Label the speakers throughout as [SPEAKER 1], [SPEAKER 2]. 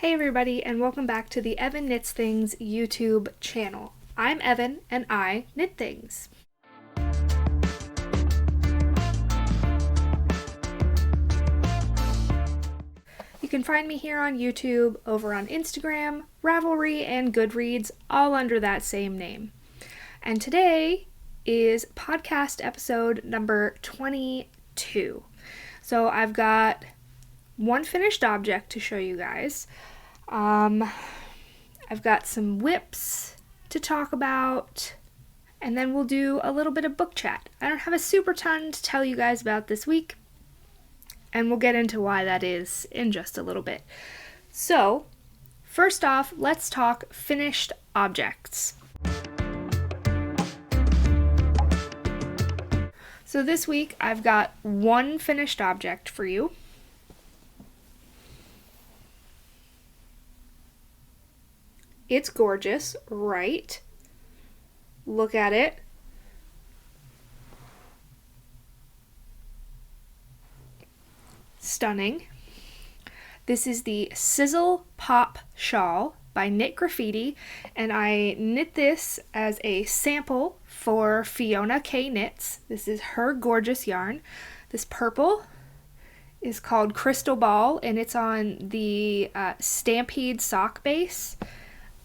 [SPEAKER 1] Hey everybody, and welcome back to the Evan Knits Things YouTube channel. I'm Evan, and I knit things. You can find me here on YouTube, over on Instagram, Ravelry, and Goodreads, all under that same name. And today is podcast episode number 22. So I've got one finished object to show you guys. I've got some whips to talk about, and then we'll do a little bit of book chat. I don't have a super ton to tell you guys about this week, and we'll get into why that is in just a little bit. So, first off, let's talk finished objects. So this week, I've got one finished object for you. It's gorgeous, right? Look at it. Stunning. This is the Sizzle Pop Shawl by Knit Graffiti, and I knit this as a sample for Fiona K Knits. This is her gorgeous yarn. This purple is called Crystal Ball, and it's on the Stampede sock base.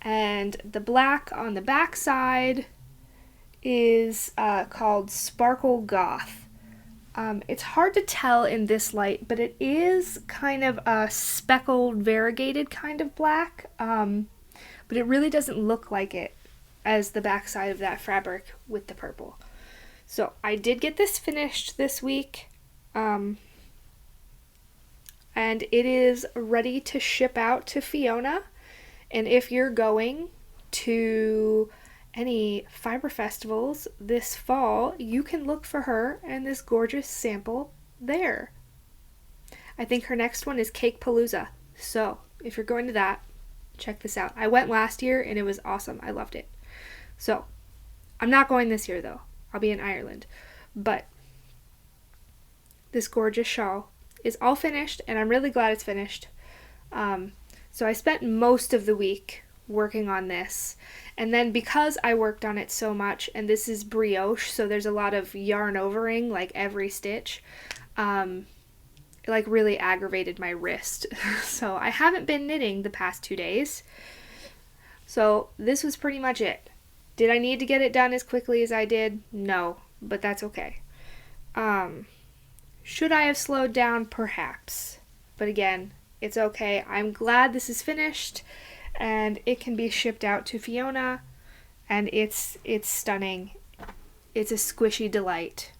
[SPEAKER 1] And the black on the back side is called Sparkle Goth. It's hard to tell in this light, but it is kind of a speckled, variegated kind of black, but it really doesn't look like it as the back side of that fabric with the purple. So I did get this finished this week, and it is ready to ship out to Fiona. And if you're going to any fiber festivals this fall, you can look for her and this gorgeous sample there. I think her next one is Cake Palooza. So if you're going to that, check this out. I went last year and it was awesome. I loved it. So I'm not going this year though. I'll be in Ireland. But this gorgeous shawl is all finished, and I'm really glad it's finished. So I spent most of the week working on this, and then because I worked on it so much, and this is brioche, so there's a lot of yarn overing like every stitch, it like really aggravated my wrist. So I haven't been knitting the past 2 days. So this was pretty much it. Did I need to get it done as quickly as I did? No, but that's okay. Should I have slowed down? Perhaps. But again, it's okay. I'm glad this is finished, and it can be shipped out to Fiona, and it's stunning. It's a squishy delight.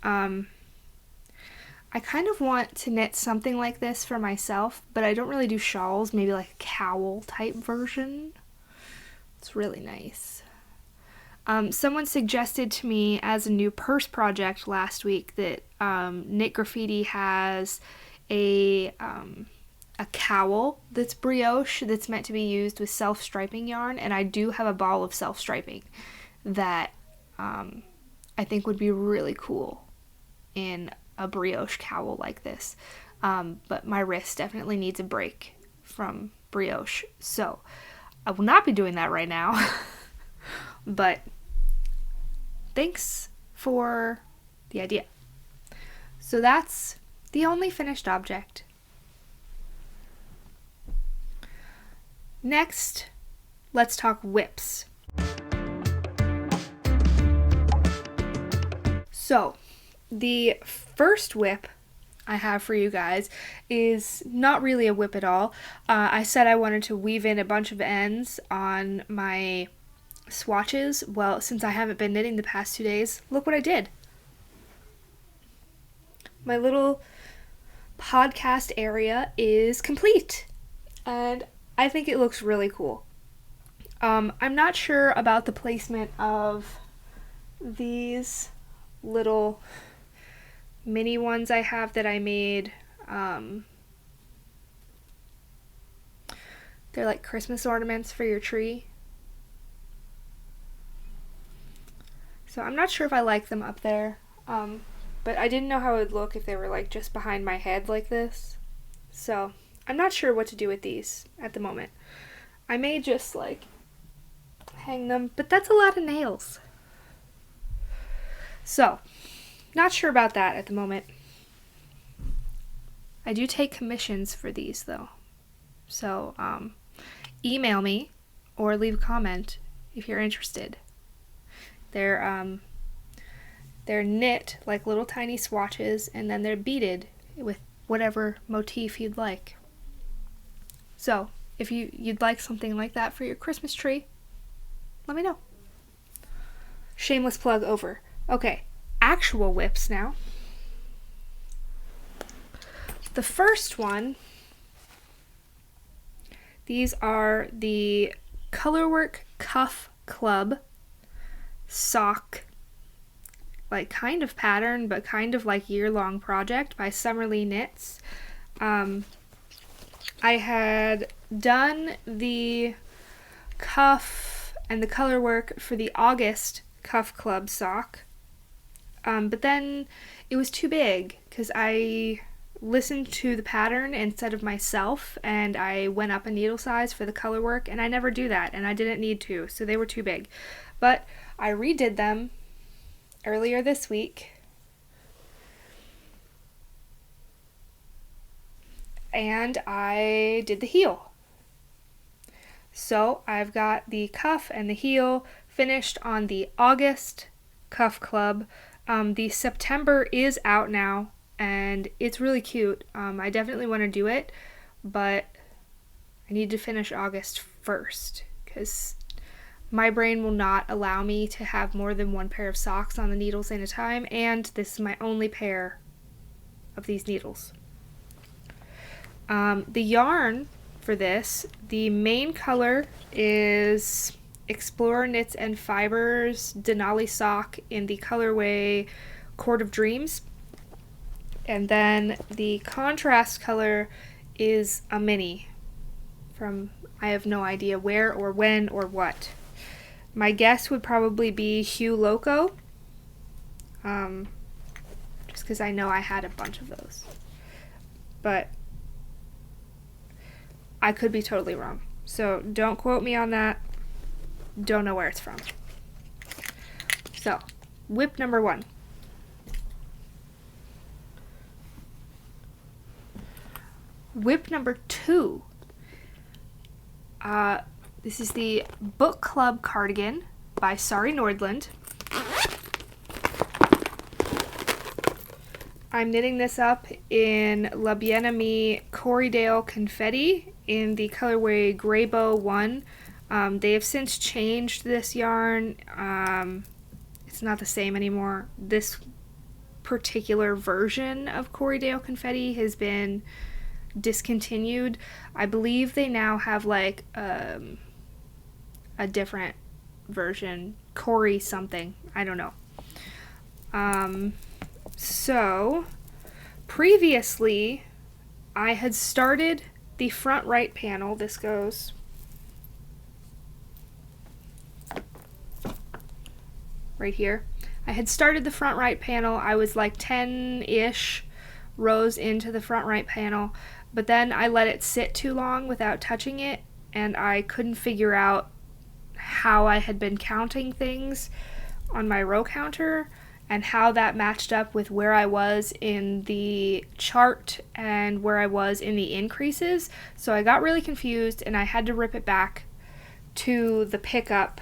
[SPEAKER 1] I kind of want to knit something like this for myself, but I don't really do shawls, maybe like a cowl type version. It's really nice. Someone suggested to me as a new purse project last week that Knit Graffiti has a cowl that's brioche that's meant to be used with self-striping yarn, and I do have a ball of self-striping that I think would be really cool in a brioche cowl like this, but my wrist definitely needs a break from brioche, so I will not be doing that right now. But thanks for the idea. So that's the only finished object. Next, let's talk whips. So, the first whip I have for you guys is not really a whip at all. I said I wanted to weave in a bunch of ends on my swatches. Well, since I haven't been knitting the past 2 days, look what I did. My little podcast area is complete, and I think it looks really cool. I'm not sure about the placement of these little mini ones I have that I made. They're like Christmas ornaments for your tree. So I'm not sure if I like them up there, but I didn't know how it would look if they were like just behind my head like this. So I'm not sure what to do with these at the moment. I may just like hang them, but that's a lot of nails. So, not sure about that at the moment. I do take commissions for these though. So, email me or leave a comment if you're interested. They're knit like little tiny swatches, and then they're beaded with whatever motif you'd like. So, if you'd like something like that for your Christmas tree, let me know. Shameless plug over. Okay, actual whips now. The first one, these are the Colorwork Cuff Club sock, like kind of pattern, but kind of like year-long project by Summerlee Knits. I had done the cuff and the color work for the August Cuff Club sock, but then it was too big because I listened to the pattern instead of myself, and I went up a needle size for the color work, and I never do that, and I didn't need to, so they were too big. But I redid them earlier this week, and I did the heel. So I've got the cuff and the heel finished on the August Cuff Club. The September is out now, and it's really cute. I definitely want to do it, but I need to finish August first because my brain will not allow me to have more than one pair of socks on the needles at a time, and this is my only pair of these needles. The yarn for this, the main color is Explorer Knits and Fibers Denali sock in the colorway Court of Dreams. And then the contrast color is a mini from I have no idea where or when or what. My guess would probably be FUECOCO, just because I know I had a bunch of those. But I could be totally wrong. So don't quote me on that. Don't know where it's from. So, whip number 1. Whip number 2. This is the Book Club Cardigan by Sari Nordland. I'm knitting this up in La Bien-Aimée Corriedale Confetti in the colorway Greybow 1. They have since changed this yarn. It's not the same anymore. This particular version of Corriedale Confetti has been discontinued. I believe they now have like a different version, Corey something. I don't know. So previously I had started the front right panel. This goes right here. I had started the front right panel. I was like 10-ish rows into the front right panel, but then I let it sit too long without touching it, and I couldn't figure out how I had been counting things on my row counter and how that matched up with where I was in the chart and where I was in the increases. So I got really confused, and I had to rip it back to the pickup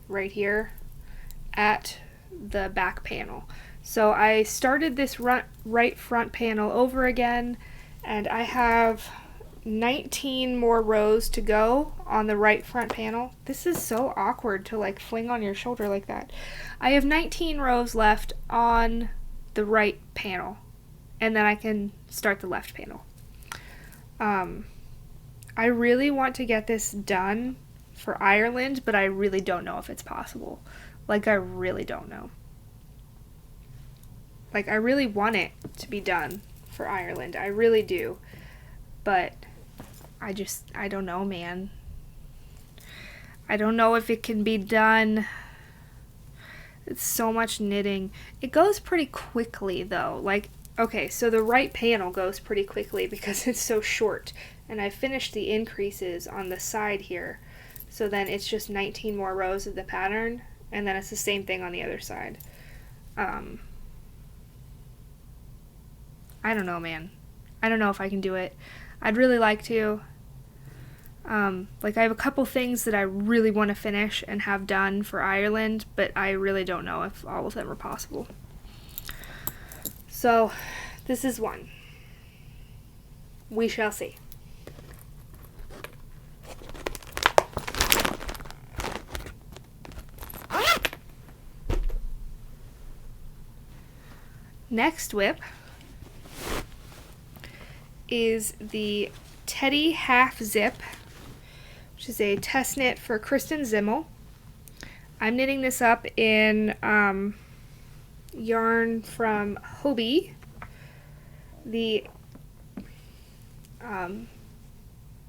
[SPEAKER 1] right here at the back panel. So I started this right front panel over again, and I have 19 more rows to go on the right front panel. This is so awkward to like fling on your shoulder like that. I have 19 rows left on the right panel, and then I can start the left panel. I really want to get this done for Ireland, but I really don't know if it's possible. Like, I really don't know. Like, I really want it to be done for Ireland. I really do. But I don't know, man. I don't know if it can be done. It's so much knitting. It goes pretty quickly, though. Like, Okay, so the right panel goes pretty quickly because it's so short. And I finished the increases on the side here. So then it's just 19 more rows of the pattern, and then it's the same thing on the other side. I don't know, man. I don't know if I can do it. I'd really like to. Like, I have a couple things that I really want to finish and have done for Ireland, but I really don't know if all of them are possible. So, this is one. We shall see. Next whip is the Teddy Half Zip, which is a test knit for Kristen Zimmel. I'm knitting this up in yarn from Hobie. The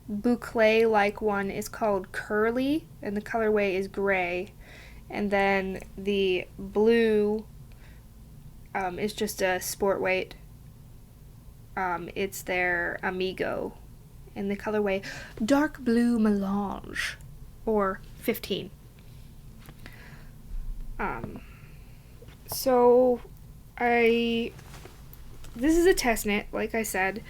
[SPEAKER 1] boucle-like one is called Curly, and the colorway is gray. And then the blue is just a sport weight. It's their Amigo in the colorway Dark Blue Melange, or 15. So this is a test knit, like I said.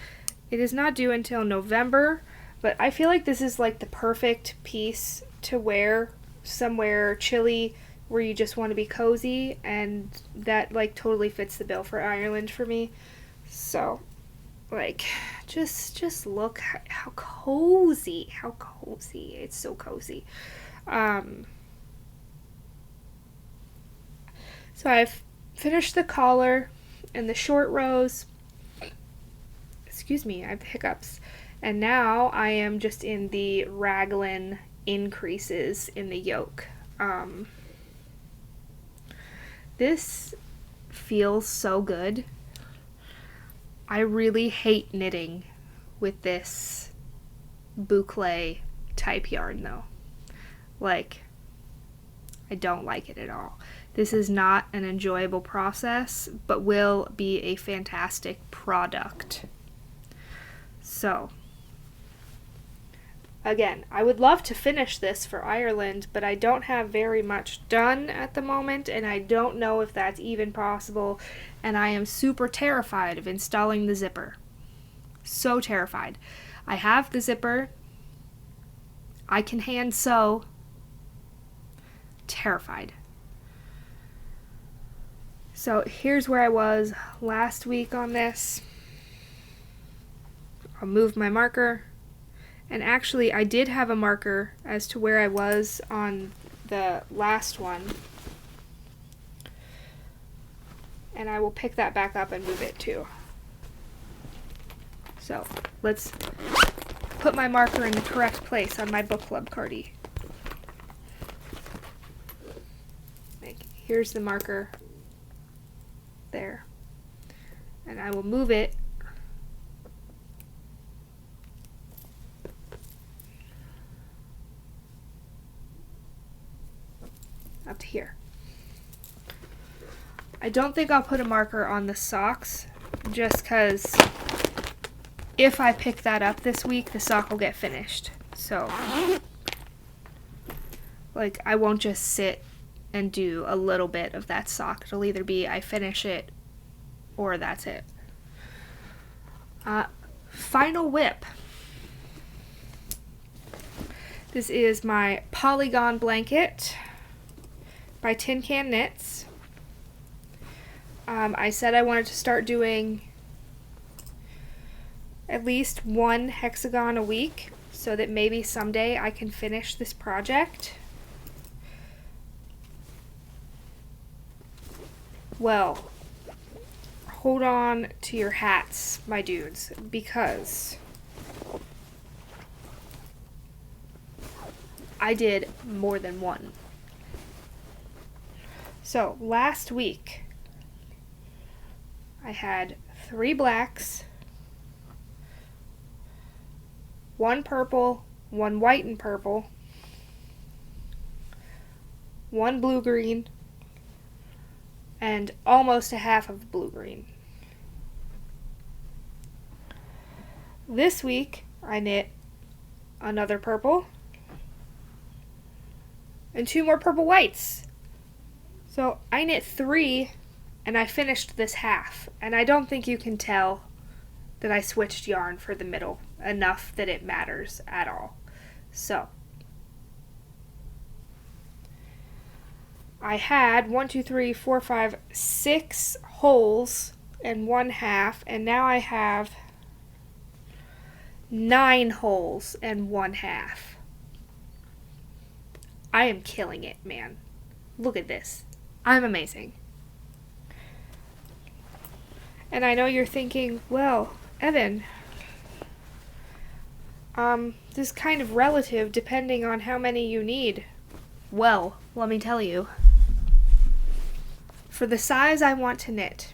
[SPEAKER 1] It is not due until November, but I feel like this is like the perfect piece to wear somewhere chilly where you just want to be cozy, and that like totally fits the bill for Ireland for me. So like just look how cozy, it's so cozy. So I've finished the collar and the short rows. Excuse me, I have the hiccups. And now I am just in the raglan increases in the yoke. This feels so good. I really hate knitting with this boucle type yarn though. Like, I don't like it at all. This is not an enjoyable process, but will be a fantastic product. So, again, I would love to finish this for Ireland, but I don't have very much done at the moment, and I don't know if that's even possible, and I am super terrified of installing the zipper. So terrified. I have the zipper. I can hand sew. Terrified. So here's where I was last week on this. I'll move my marker. And actually, I did have a marker as to where I was on the last one. And I will pick that back up and move it too. So let's put my marker in the correct place on my book club cardie. Like, here's the marker. There. And I will move it up to here. I don't think I'll put a marker on the socks, just because if I pick that up this week, the sock will get finished. So, like, I won't just sit and do a little bit of that sock. It'll either be I finish it or that's it. Final whip. This is my Polygon Blanket by Tin Can Knits. I said I wanted to start doing at least one hexagon a week so that maybe someday I can finish this project. Well, hold on to your hats, my dudes, because I did more than one. So, last week, I had 3 blacks, 1 purple, 1 white and purple, 1 blue-green, and almost a half of blue-green. This week I knit another purple and 2 more purple whites. So I knit 3 and I finished this half, and I don't think you can tell that I switched yarn for the middle enough that it matters at all. So I had 6 holes and 1/2, and now I have 9 holes and 1/2. I am killing it, man. Look at this. I'm amazing. And I know you're thinking, well, Evan, this is kind of relative depending on how many you need. Well, let me tell you. For the size I want to knit,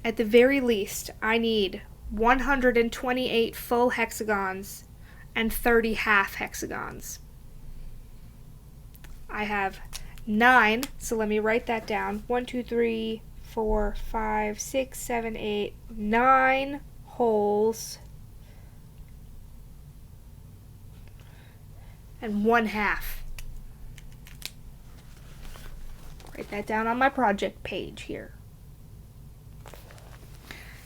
[SPEAKER 1] at the very least, I need 128 full hexagons and 30 half hexagons. I have 9, so let me write that down. 1, 2, 3, 4, 5, 6, 7, 8, 9 holes and 1/2. Write that down on my project page here.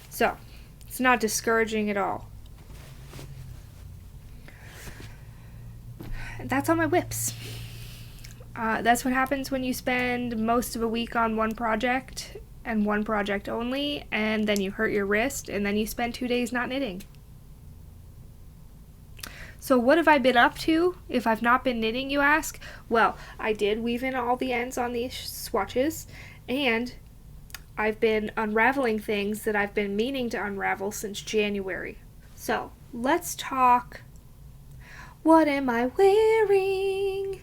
[SPEAKER 1] So, it's not discouraging at all. That's all my whips. That's what happens when you spend most of a week on one project and one project only, and then you hurt your wrist, and then you spend 2 days not knitting. So what have I been up to if I've not been knitting, you ask? Well, I did weave in all the ends on these swatches, and I've been unraveling things that I've been meaning to unravel since January. So let's talk, what am I wearing?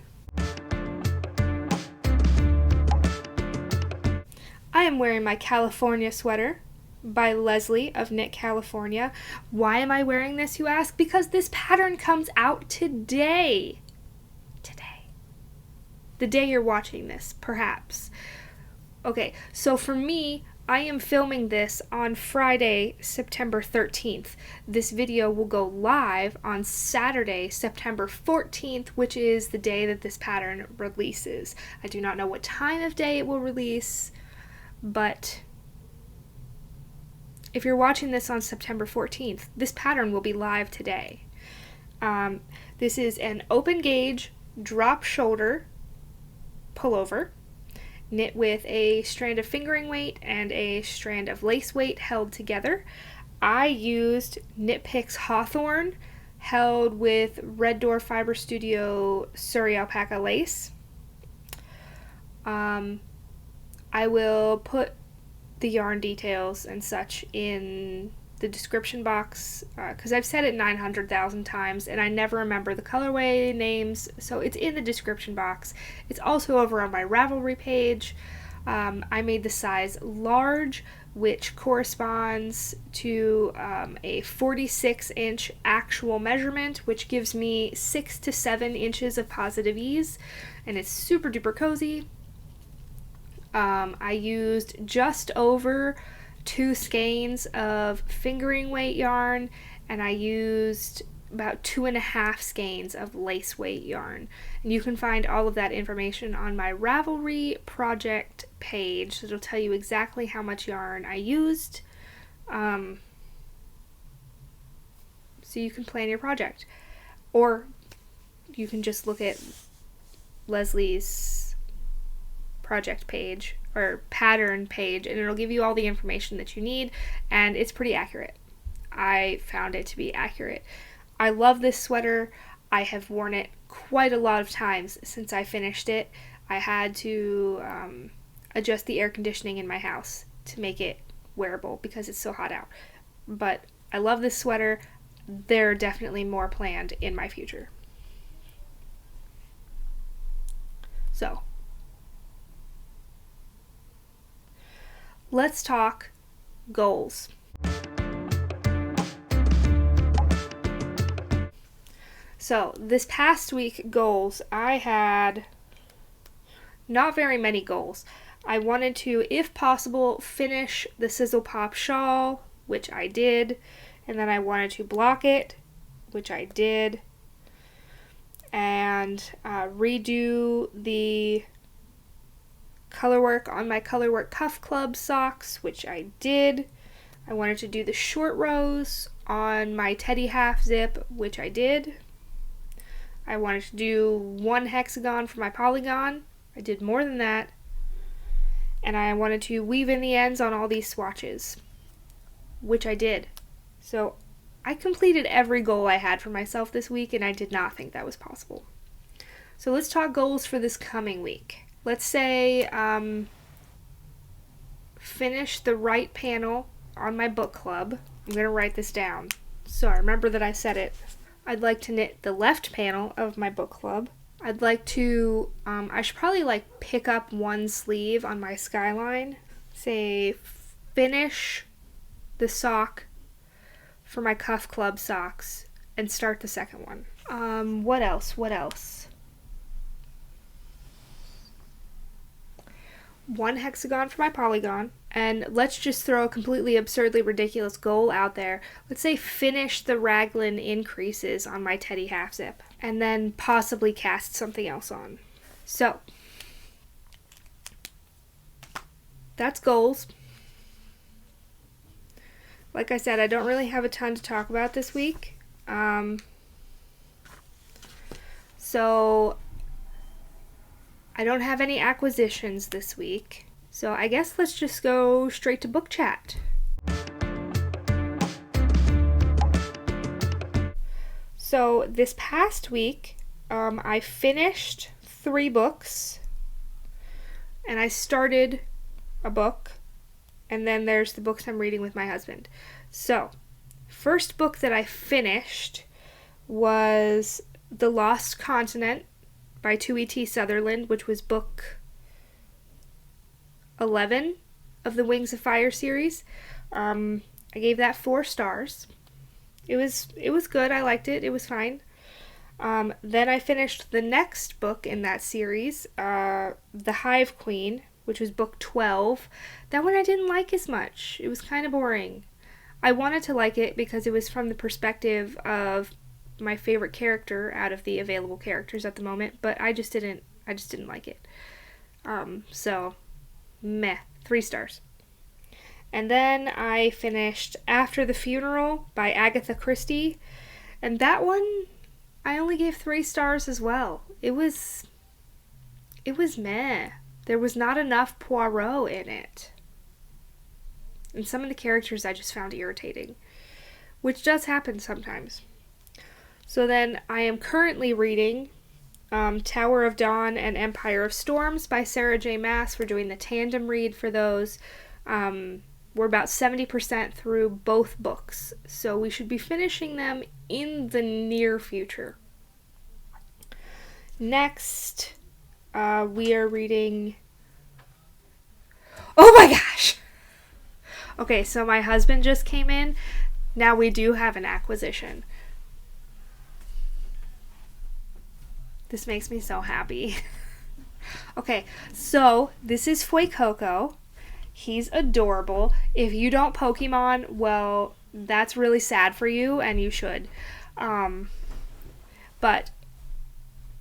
[SPEAKER 1] I am wearing my California sweater by Leslie of Knit California. Why am I wearing this, you ask? Because this pattern comes out today. Today. The day you're watching this, perhaps. Okay, so for me, I am filming this on Friday, September 13th. This video will go live on Saturday, September 14th, which is the day that this pattern releases. I do not know what time of day it will release, but if you're watching this on September 14th, this pattern will be live today. This is an open gauge drop shoulder pullover, knit with a strand of fingering weight and a strand of lace weight held together. I used Knit Picks Hawthorne held with Red Door Fiber Studio Surrey Alpaca lace. I will put the yarn details and such in the description box, because I've said it 900,000 times and I never remember the colorway names, so it's in the description box. It's also over on my Ravelry page. I made the size large, which corresponds to a 46-inch actual measurement, which gives me 6 to 7 inches of positive ease, and it's super duper cozy. I used just over 2 skeins of fingering weight yarn, and I used about 2.5 skeins of lace weight yarn. And you can find all of that information on my Ravelry project page. It'll tell you exactly how much yarn I used, so you can plan your project. Or you can just look at Leslie's project page or pattern page, and it'll give you all the information that you need, and it's pretty accurate. I found it to be accurate. I love this sweater. I have worn it quite a lot of times since I finished it. I had to adjust the air conditioning in my house to make it wearable because it's so hot out. But I love this sweater. There are definitely more planned in my future. So, let's talk goals. So, this past week goals, I had not very many goals. I wanted to, if possible, finish the Sizzle Pop shawl, which I did, And then I wanted to block it, which I did. And redo the colorwork on my Colorwork Cuff Club socks, which I did. I wanted to do the short rows on my Teddy half zip, which I did. I wanted to do one hexagon for my Polygon. I did more than that. And I wanted to weave in the ends on all these swatches, which I did. So I completed every goal I had for myself this week, and I did not think that was possible. So let's talk goals for this coming week. Let's say finish the right panel on my book club. I'm going to write this down so I remember that I said it. I'd like to knit the left panel of my book club. I'd like to, I should probably like pick up one sleeve on my skyline. Say finish the sock for my Cuff Club socks and start the second one. What else? One hexagon for my Polygon, and let's just throw a completely absurdly ridiculous goal out there. Let's say finish the raglan increases on my Teddy half zip, and then possibly cast something else on. So, that's goals. Like I said, I don't really have a ton to talk about this week. So I don't have any acquisitions this week. So I guess let's just go straight to book chat. So this past week, I finished 3 books, and I started a book, and then there's the books I'm reading with my husband. So, first book that I finished was The Lost Continent by 2E.T. Sutherland, which was book 11 of the Wings of Fire series. I gave that 4 stars. It was good. I liked it. It was fine. Then I finished the next book in that series, The Hive Queen, which was book 12. That one I didn't like as much. It was kind of boring. I wanted to like it because it was from the perspective of my favorite character out of the available characters at the moment, but I just didn't like it. So, meh, 3 stars. And then I finished After the Funeral by Agatha Christie, and that one I only gave 3 stars as well. It was meh. There was not enough Poirot in it. And some of the characters I just found irritating, which does happen sometimes. So then I am currently reading Tower of Dawn and Empire of Storms by Sarah J. Maas. We're doing the tandem read for those. We're about 70% through both books, so we should be finishing them in the near future. Next, we are reading... Oh my gosh! Okay, so my husband just came in. Now we do have an acquisition. This makes me so happy. Okay, so this is FUECOCO. He's adorable. If you don't Pokemon, well, that's really sad for you, and you should. But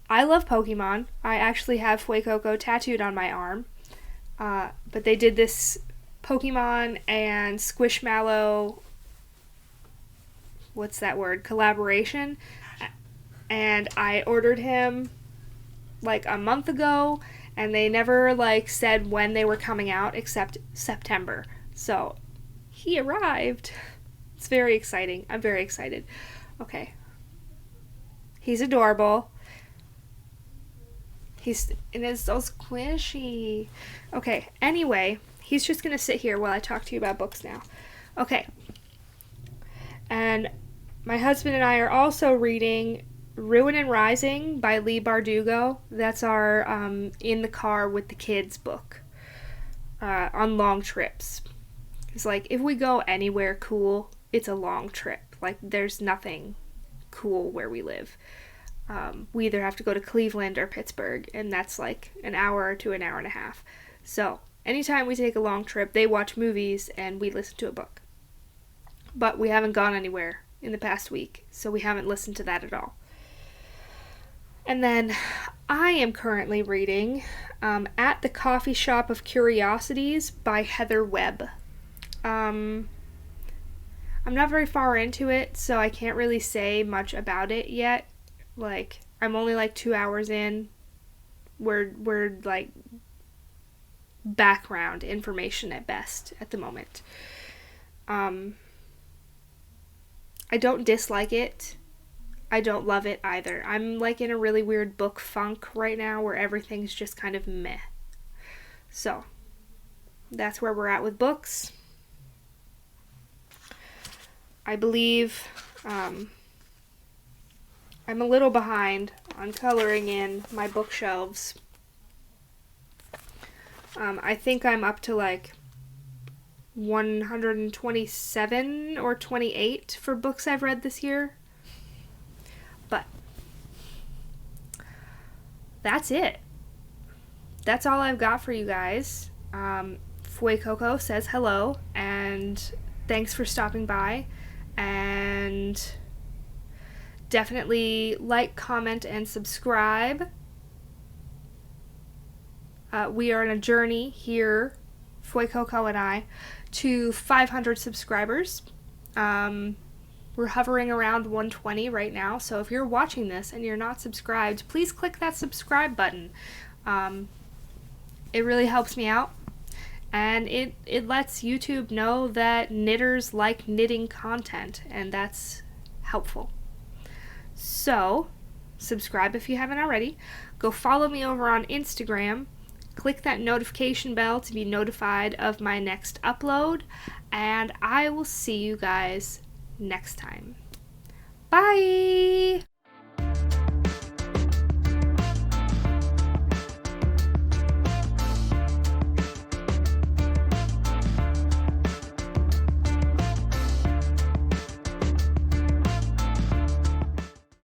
[SPEAKER 1] I love Pokemon. I actually have FUECOCO tattooed on my arm. But they did this Pokemon and Squishmallow, what's that word, collaboration. And I ordered him like a month ago, and they never like said when they were coming out except September. So he arrived. It's very exciting. I'm very excited. Okay. He's adorable. And it's so squishy. Okay, anyway, he's just gonna sit here while I talk to you about books now. Okay. And my husband and I are also reading Ruin and Rising by Leigh Bardugo. That's our in the car with the kids book on long trips. It's like, if we go anywhere cool, it's a long trip. Like, there's nothing cool where we live. We either have to go to Cleveland or Pittsburgh, and that's like an hour to an hour and a half. So anytime we take a long trip, they watch movies and we listen to a book. but we haven't gone anywhere in the past week, so we haven't listened to that at all. And then I am currently reading At the Coffee Shop of Curiosities by Heather Webb. I'm not very far into it, so I can't really say much about it yet. Like, I'm only like 2 hours in. We're like background information at best at the moment. I don't dislike it. I don't love it either. I'm like in a really weird book funk right now where everything's just kind of meh. So, that's where we're at with books. I believe I'm a little behind on coloring in my bookshelves. I think I'm up to like 127 or 28 for books I've read this year. But that's it. That's all I've got for you guys. FUECOCO says hello and thanks for stopping by. And definitely like, comment, and subscribe. We are on a journey here, FUECOCO and I, to 500 subscribers. We're hovering around 120 right now, so if you're watching this and you're not subscribed, please click that subscribe button. It really helps me out, and it lets YouTube know that knitters like knitting content, and that's helpful. So, subscribe if you haven't already. Go follow me over on Instagram. Click that notification bell to be notified of my next upload, and I will see you guys next time. Bye!